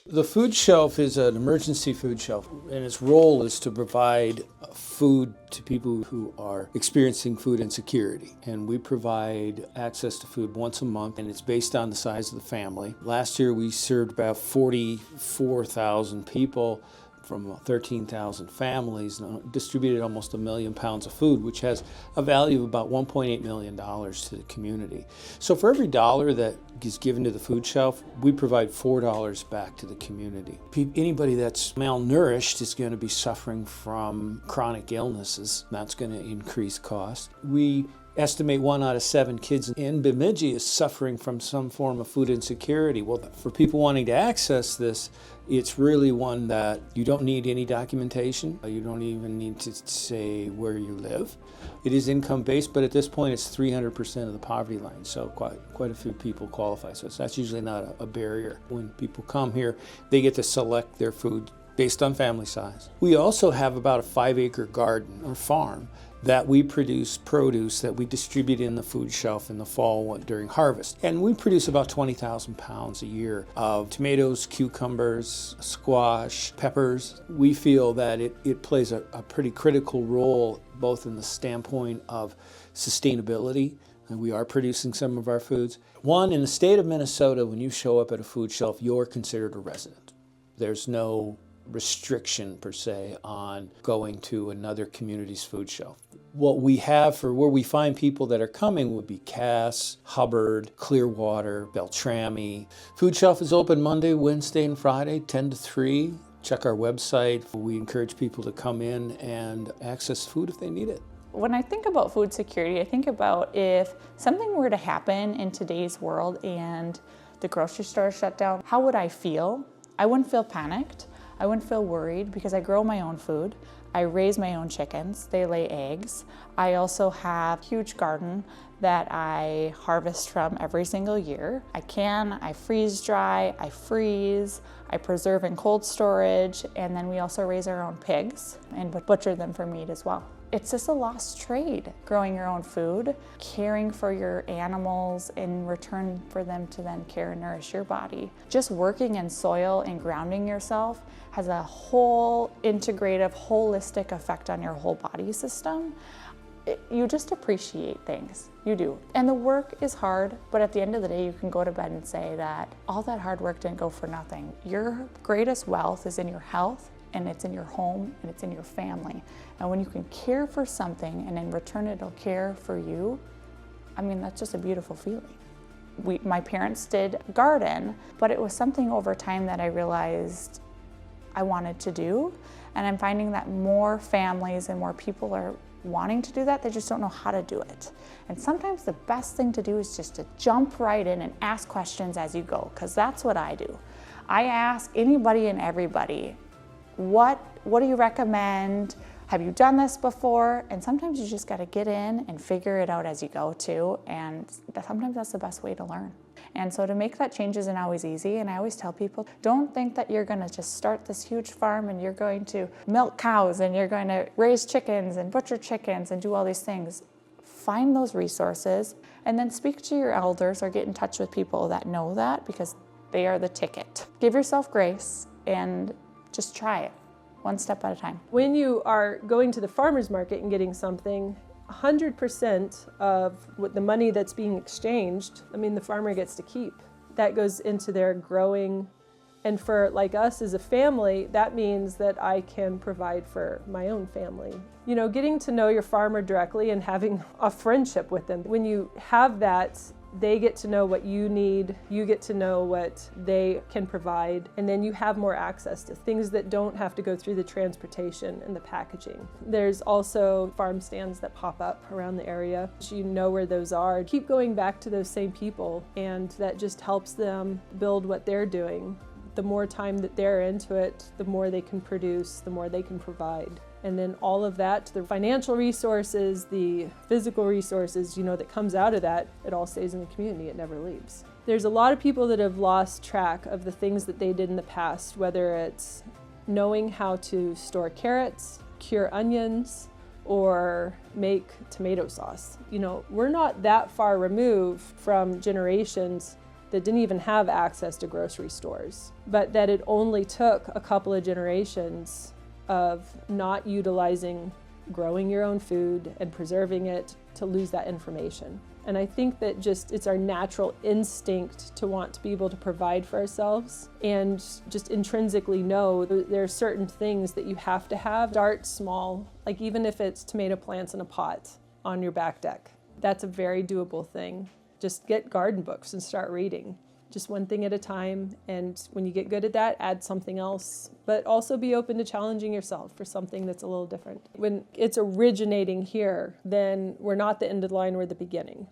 The food shelf is an emergency food shelf, and its role is to provide food to people who are experiencing food insecurity. And we provide access to food once a month, and it's based on the size of the family. Last year we served about 44,000 people from 13,000 families, and distributed almost 1 million pounds of food, which has a value of about $1.8 million to the community. So for every dollar that is given to the food shelf, we provide $4 back to the community. Anybody that's malnourished is going to be suffering from chronic illnesses. That's going to increase cost. We estimate 1 out of 7 kids in Bemidji is suffering from some form of food insecurity. Well, for people wanting to access this, it's really one that you don't need any documentation. You don't even need to say where you live. It is income-based, but at this point it's 300% of the poverty line, so quite a few people qualify. So that's usually not a barrier. When people come here, they get to select their food based on family size. We also have about a 5-acre garden or farm that we produce produce that we distribute in the food shelf in the fall during harvest. And we produce about 20,000 pounds a year of tomatoes, cucumbers, squash, peppers. We feel that it plays a pretty critical role both in the standpoint of sustainability, and we are producing some of our foods. One, in the state of Minnesota, when you show up at a food shelf, you're considered a resident. There's no restriction per se on going to another community's food shelf. What we have for where we find people that are coming would be Cass, Hubbard, Clearwater, Beltrami. Food shelf is open Monday, Wednesday, and Friday, 10 to 3. Check our website. We encourage people to come in and access food if they need it. When I think about food security, I think about if something were to happen in today's world and the grocery store shut down, how would I feel? I wouldn't feel panicked. I wouldn't feel worried because I grow my own food. I raise my own chickens. They lay eggs. I also have a huge garden that I harvest from every single year. I freeze dry, I freeze, I preserve in cold storage, and then we also raise our own pigs and butcher them for meat as well. It's just a lost trade, growing your own food, caring for your animals in return for them to then care and nourish your body. Just working in soil and grounding yourself has a whole integrative, holistic effect on your whole body system. You just appreciate things, you do. And the work is hard, but at the end of the day, you can go to bed and say that all that hard work didn't go for nothing. Your greatest wealth is in your health, and it's in your home, and it's in your family. And when you can care for something, and in return it'll care for you, I mean, that's just a beautiful feeling. My parents did garden, but it was something over time that I realized I wanted to do. And I'm finding that more families and more people are wanting to do that, they just don't know how to do it. And sometimes the best thing to do is just to jump right in and ask questions as you go, because that's what I do. I ask anybody and everybody, what do you recommend? Have you done this before? And sometimes you just got to get in and figure it out as you go too. And sometimes that's the best way to learn. And so to make that change isn't always easy. And I always tell people, don't think that you're going to just start this huge farm and you're going to milk cows and you're going to raise chickens and butcher chickens and do all these things. Find those resources and then speak to your elders or get in touch with people that know that, because they are the ticket. Give yourself grace and just try it, one step at a time. When you are going to the farmer's market and getting something, 100% of what the money that's being exchanged, the farmer gets to keep. That goes into their growing. And for like us as a family, that means that I can provide for my own family. Getting to know your farmer directly and having a friendship with them. When you have that, they get to know what you need, you get to know what they can provide, and then you have more access to things that don't have to go through the transportation and the packaging. There's also farm stands that pop up around the area. You know where those are. Keep going back to those same people, and that just helps them build what they're doing. The more time that they're into it, the more they can produce, the more they can provide. And then all of that, the financial resources, the physical resources, that comes out of that, it all stays in the community, it never leaves. There's a lot of people that have lost track of the things that they did in the past, whether it's knowing how to store carrots, cure onions, or make tomato sauce. We're not that far removed from generations that didn't even have access to grocery stores, but that it only took a couple of generations of not utilizing growing your own food and preserving it to lose that information. And I think that just it's our natural instinct to want to be able to provide for ourselves and just intrinsically know there are certain things that you have to have. Start small, like even if it's tomato plants in a pot on your back deck. That's a very doable thing. Just get garden books and start reading. Just one thing at a time, and when you get good at that, add something else. But also be open to challenging yourself for something that's a little different. When it's originating here, then we're not the end of the line, we're the beginning.